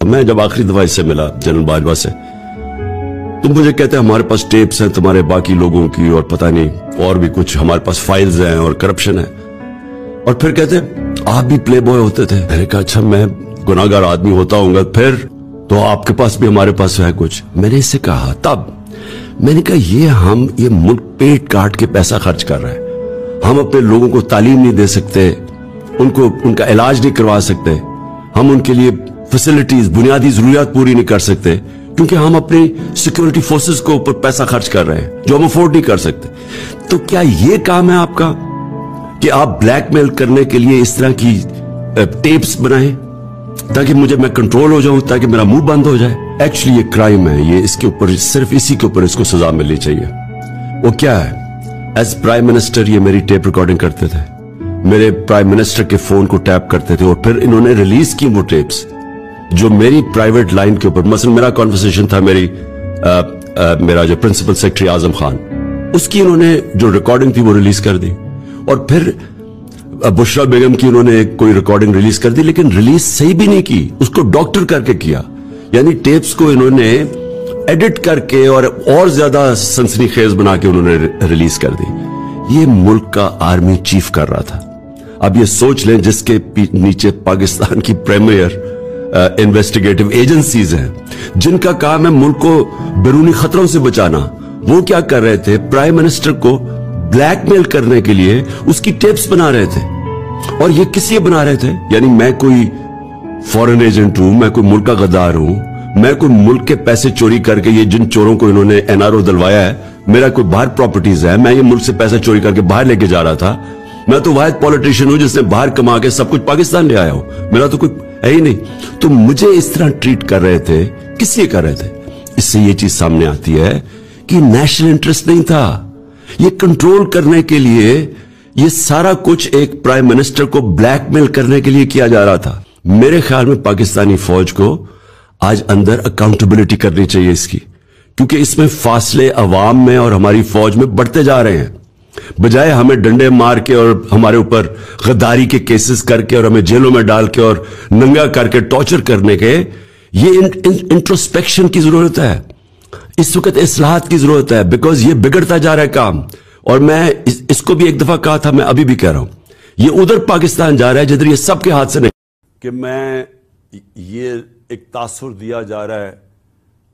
میں جب آخری دفعہ اس سے ملا جنرل باجوہ سے تو مجھے کہتے ہیں ہمارے پاس ٹیپس ہیں تمہارے باقی لوگوں کی اور پتہ نہیں اور بھی کچھ ہمارے پاس فائلز ہیں اور کرپشن ہے، اور پھر کہتے ہیں آپ بھی پلے بوائے ہوتے تھے۔ میں نے کہا اچھا میں گناہگار آدمی ہوتا ہوں گا پھر تو آپ کے پاس بھی ہمارے پاس ہے کچھ۔ میں نے اس سے کہا تب میں نے کہا یہ ملک پیٹ کاٹ کے پیسہ خرچ کر رہا ہے، ہم اپنے لوگوں کو تعلیم نہیں دے سکتے، ان کا علاج نہیں کروا سکتے، ہم ان کے لیے فیسلٹیز بنیادی ضروریات پوری نہیں کر سکتے کیونکہ ہم اپنی سیکیورٹی فورسز کو اوپر پیسہ خرچ کر رہے ہیں جو ہم افورڈ نہیں کر سکتے۔ تو کیا یہ کام ہے آپ کا کہ آپ بلیک میل کرنے کے لیے اس طرح کی ٹیپس بنائیں تاکہ میں کنٹرول ہو جاؤں، تاکہ میرا منہ بند ہو جائے؟ ایکچولی یہ کرائم ہے، یہ اس کے اوپر صرف اسی کے اوپر اس کو سزا ملنی چاہیے۔ وہ کیا ہے؟ ایز پرائم منسٹر یہ میری ٹیپ ریکارڈنگ کرتے تھے، میرے پرائم منسٹر کے فون کو ٹیپ کرتے تھے، اور پھر انہوں نے ریلیز کی وہ ٹیپس جو میری پرائیویٹ لائن کے اوپر، مثلا میرا کانورسیشن تھا میرا جو پرنسپل سیکرٹری اعظم خان، اس کی انہوں نے جو ریکارڈنگ تھی وہ ریلیز کر دی، اور پھر بشرا بیگم کی انہوں نے کوئی ریکارڈنگ ریلیز کر دی، لیکن ریلیز صحیح بھی نہیں کی، اس کو ڈاکٹر کر کے کیا، یعنی ٹیپس کو انہوں نے ایڈٹ کر کے اور زیادہ سنسنی خیز بنا کے انہوں نے ریلیز کر دی۔ یہ ملک کا آرمی چیف کر رہا تھا۔ اب یہ سوچ لیں جس کے نیچے پاکستان کی پریمیئر انویسٹیگیٹو ایجنسیز ہیں جن کا کام ہے ملک کو بیرونی خطروں سے بچانا، وہ کیا کر رہے تھے؟ پرائم منسٹر کو بلیک میل کرنے کے لیے اس کی ٹیپس بنا رہے تھے، اور یہ کس لیے بنا رہے تھے؟ یعنی میں کوئی فورن ایجنٹ ہوں، میں کوئی ملک کا غدار ہوں، میں کوئی ملک کے پیسے چوری کر کے، یہ جن چوروں کو انہوں نے NRO دلوایا ہے، میرا کوئی باہر پراپرٹیز ہے، میں یہ ملک سے پیسہ چوری کر کے باہر لے کے جا رہا تھا، میں تو واحد پولیٹیشین ہوں جس نے باہر کما کے سب کچھ پاکستان لے آیا ہوں، میرا تو کوئی ہے ہی نہیں۔ تو مجھے اس طرح ٹریٹ کر رہے تھے، کس لیے کر رہے تھے؟ اس سے یہ چیز سامنے آتی ہے کہ نیشنل انٹرسٹ نہیں تھا، یہ کنٹرول کرنے کے لیے یہ سارا کچھ ایک پرائم منسٹر کو بلیک میل کرنے کے لیے کیا جا رہا تھا۔ میرے خیال میں پاکستانی فوج کو آج اندر اکاؤنٹیبلٹی کرنی چاہیے اس کی، کیونکہ اس میں فاصلے عوام میں اور ہماری فوج میں بڑھتے جا رہے ہیں، بجائے ہمیں ڈنڈے مار کے اور ہمارے اوپر غداری کے کیسز کر کے اور ہمیں جیلوں میں ڈال کے اور ننگا کر کے ٹارچر کرنے کے۔ یہ انٹروسپیکشن کی ضرورت ہے، اس وقت اصلاحات کی ضرورت ہے، بیکاز یہ بگڑتا جا رہا ہے کام، اور میں اس کو بھی ایک دفعہ کہا تھا، میں ابھی بھی کہہ رہا ہوں، یہ ادھر پاکستان جا رہا ہے جدھر یہ سب کے ہاتھ سے نہیں کہ میں یہ ایک تاثر دیا جا رہا ہے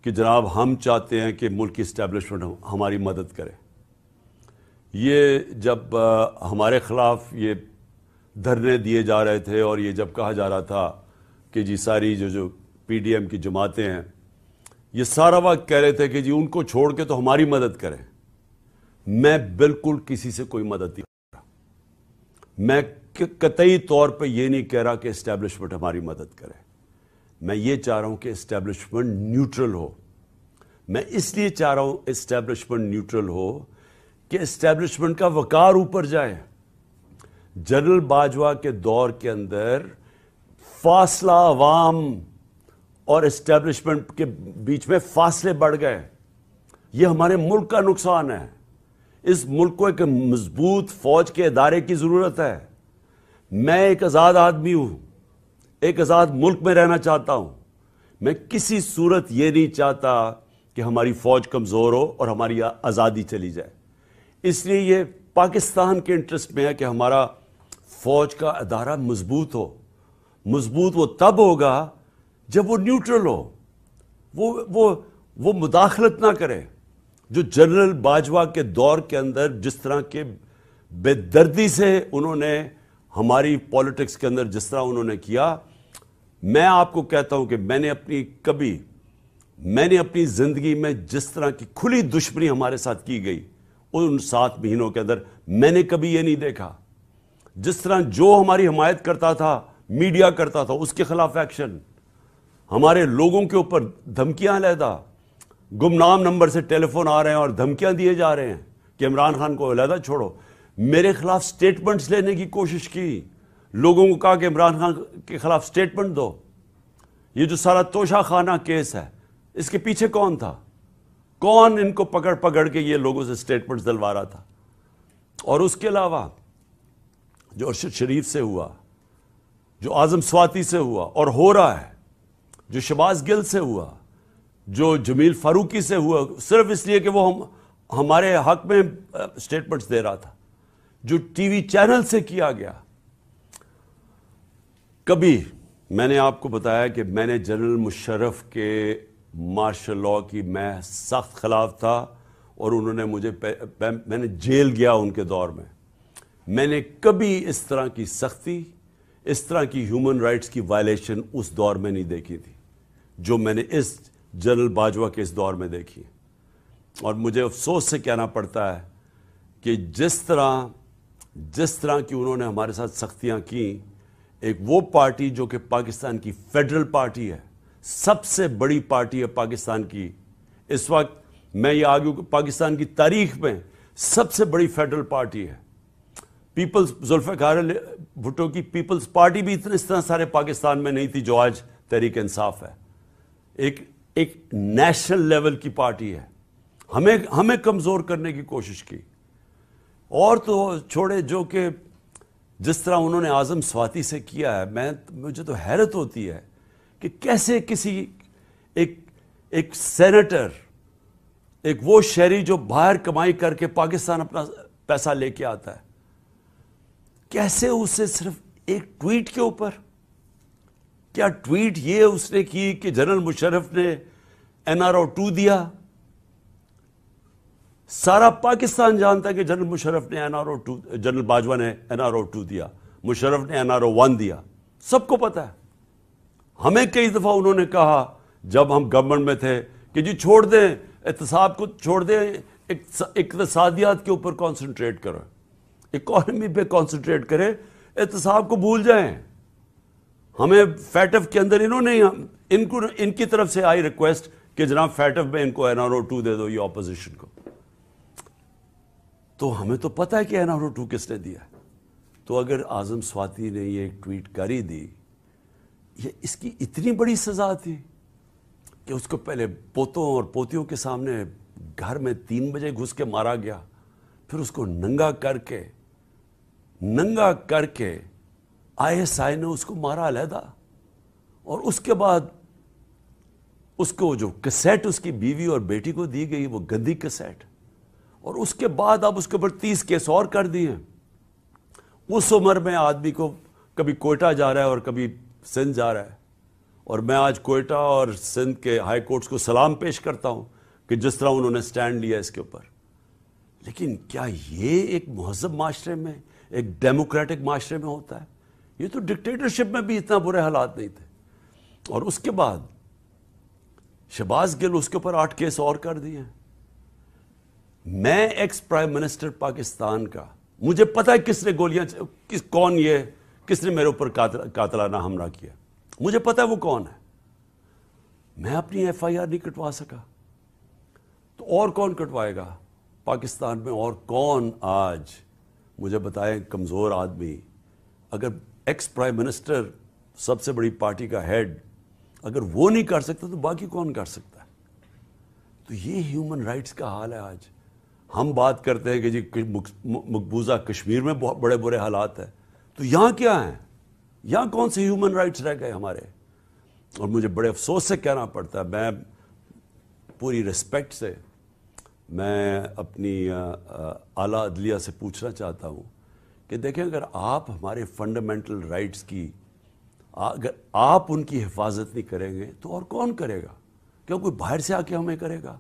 کہ جناب ہم چاہتے ہیں کہ ملک کی اسٹیبلشمنٹ ہماری مدد کرے۔ یہ جب ہمارے خلاف یہ دھرنے دیے جا رہے تھے اور یہ جب کہا جا رہا تھا کہ جی ساری جو PDM کی جماعتیں ہیں یہ سارا وقت کہہ رہے تھے کہ جی ان کو چھوڑ کے تو ہماری مدد کریں، میں بالکل کسی سے کوئی مدد نہیں کر رہا، میں قطعی طور پہ یہ نہیں کہہ رہا کہ اسٹیبلشمنٹ ہماری مدد کرے، میں یہ چاہ رہا ہوں کہ اسٹیبلشمنٹ نیوٹرل ہو۔ میں اس لیے چاہ رہا ہوں اسٹیبلشمنٹ نیوٹرل ہو کہ اسٹیبلشمنٹ کا وقار اوپر جائے۔ جنرل باجوہ کے دور کے اندر فاصلہ عوام اور اسٹیبلشمنٹ کے بیچ میں فاصلے بڑھ گئے، یہ ہمارے ملک کا نقصان ہے۔ اس ملک کو ایک مضبوط فوج کے ادارے کی ضرورت ہے۔ میں ایک آزاد آدمی ہوں، ایک آزاد ملک میں رہنا چاہتا ہوں، میں کسی صورت یہ نہیں چاہتا کہ ہماری فوج کمزور ہو اور ہماری آزادی چلی جائے۔ اس لیے یہ پاکستان کے انٹرسٹ میں ہے کہ ہمارا فوج کا ادارہ مضبوط ہو۔ مضبوط وہ تب ہوگا جب وہ نیوٹرل ہو، وہ مداخلت نہ کرے۔ جو جنرل باجوہ کے دور کے اندر جس طرح کے بے دردی سے انہوں نے ہماری پولیٹکس کے اندر جس طرح انہوں نے کیا، میں آپ کو کہتا ہوں کہ میں نے اپنی زندگی میں جس طرح کی کھلی دشمنی ہمارے ساتھ کی گئی ان 7 مہینوں کے اندر میں نے کبھی یہ نہیں دیکھا۔ جس طرح جو ہماری حمایت کرتا تھا، میڈیا کرتا تھا، اس کے خلاف ایکشن، ہمارے لوگوں کے اوپر دھمکیاں علیحدہ، گمنام نمبر سے ٹیلی فون آ رہے ہیں اور دھمکیاں دیے جا رہے ہیں کہ عمران خان کو علیحدہ چھوڑو۔ میرے خلاف سٹیٹمنٹس لینے کی کوشش کی، لوگوں کو کہا کہ عمران خان کے خلاف سٹیٹمنٹ دو۔ یہ جو سارا توشہ خانہ کیس ہے، اس کے پیچھے کون تھا؟ کون ان کو پکڑ کے یہ لوگوں سے سٹیٹمنٹس دلوا رہا تھا؟ اور اس کے علاوہ جو ارشد شریف سے ہوا، جو اعظم سواتی سے ہوا اور ہو رہا ہے، جو شہباز گل سے ہوا، جو جمیل فاروقی سے ہوا صرف اس لیے کہ وہ ہمارے حق میں سٹیٹمنٹس دے رہا تھا، جو ٹی وی چینل سے کیا گیا. کبھی میں نے آپ کو بتایا کہ میں نے جنرل مشرف کے مارشل لاء کی میں سخت خلاف تھا، اور انہوں نے مجھے میں نے جیل گیا ان کے دور میں نے کبھی اس طرح کی سختی، اس طرح کی ہیومن رائٹس کی وائلیشن اس دور میں نہیں دیکھی تھی جو میں نے اس جنرل باجوہ کے اس دور میں دیکھی. اور مجھے افسوس سے کہنا پڑتا ہے کہ جس طرح کی انہوں نے ہمارے ساتھ سختیاں کی، ایک وہ پارٹی جو کہ پاکستان کی فیڈرل پارٹی ہے، سب سے بڑی پارٹی ہے پاکستان کی اس وقت، میں یہ آگوں کہ پاکستان کی تاریخ میں سب سے بڑی فیڈرل پارٹی ہے. ذوالفقار علی بھٹو کی پیپلز پارٹی بھی اس طرح سارے پاکستان میں نہیں تھی جو آج تحریک انصاف ہے. ایک نیشنل لیول کی پارٹی ہے. ہمیں کمزور کرنے کی کوشش کی. اور تو چھوڑے جو کہ جس طرح انہوں نے اعظم سواتی سے کیا ہے، مجھے تو حیرت ہوتی ہے کہ کیسے کسی ایک سینیٹر، ایک وہ شہری جو باہر کمائی کر کے پاکستان اپنا پیسہ لے کے آتا ہے، کیسے اسے صرف ایک ٹویٹ کے اوپر، کیا ٹویٹ یہ اس نے کی کہ جنرل مشرف نے NRO2 دیا؟ سارا پاکستان جانتا ہے کہ جنرل مشرف نے NRO2، جنرل باجوہ نے NRO2 دیا، مشرف نے NRO1 دیا، سب کو پتا ہے. ہمیں کئی دفعہ انہوں نے کہا جب ہم گورنمنٹ میں تھے کہ جی چھوڑ دیں احتساب کو، چھوڑ دیں اقتصادیات کے اوپر کانسنٹریٹ کرو، اکانومی پہ کانسنٹریٹ کریں، احتساب کو بھول جائیں. ہمیں فیٹف کے اندر انہوں نے ان کی طرف سے آئی ریکویسٹ کہ جناب فیٹف میں ان کو NRO2 دے دو، یہ اپوزیشن کو. تو ہمیں تو پتہ ہے کہ NRO2 کس نے دیا. تو اگر اعظم سواتی نے یہ ایک ٹویٹ کری دی، یہ اس کی اتنی بڑی سزا تھی کہ اس کو پہلے پوتوں اور پوتیوں کے سامنے گھر میں 3 بجے گھس کے مارا گیا، پھر اس کو ننگا کر کے ISI نے اس کو مارا علیحدہ، اور اس کے بعد اس کو جو کیسٹ اس کی بیوی اور بیٹی کو دی گئی وہ گندی کیسٹ، اور اس کے بعد اب اس کے اوپر 30 کیس اور کر دیے ہیں. اس عمر میں آدمی کو کبھی کوئٹہ جا رہا ہے اور کبھی سندھ جا رہا ہے، اور میں آج کوئٹہ اور سندھ کے ہائی کورٹس کو سلام پیش کرتا ہوں کہ جس طرح انہوں نے سٹینڈ لیا اس کے اوپر. لیکن کیا یہ ایک مہذب معاشرے میں، ایک ڈیموکریٹک معاشرے میں ہوتا ہے؟ یہ تو ڈکٹیٹرشپ میں بھی اتنا برے حالات نہیں تھے. اور اس کے بعد شہباز گل، اس کے اوپر 8 کیس اور کر دیے ہیں. میں ایکس پرائم منسٹر پاکستان کا، مجھے پتا ہے کس نے گولیاں، کس نے میرے اوپر قاتلانہ حملہ کیا، مجھے پتا ہے وہ کون ہے. میں اپنی FIR نہیں کٹوا سکا، تو اور کون کٹوائے گا پاکستان میں؟ اور کون آج مجھے بتائیں کمزور آدمی، اگر ایکس پرائم منسٹر سب سے بڑی پارٹی کا ہیڈ اگر وہ نہیں کر سکتا تو باقی کون کر سکتا ہے؟ تو یہ ہیومن رائٹس کا حال ہے آج. ہم بات کرتے ہیں کہ جی مقبوضہ کشمیر میں بہت بڑے برے حالات ہیں، تو یہاں کیا ہیں؟ یہاں کون سے ہیومن رائٹس رہ گئے ہمارے؟ اور مجھے بڑے افسوس سے کہنا پڑتا ہے، میں پوری ریسپیکٹ سے میں اپنی اعلیٰ عدلیہ سے پوچھنا چاہتا ہوں کہ دیکھیں، اگر آپ ہمارے فنڈامنٹل رائٹس کی، اگر آپ ان کی حفاظت نہیں کریں گے تو اور کون کرے گا؟ کیا کوئی باہر سے آ کے ہمیں کرے گا؟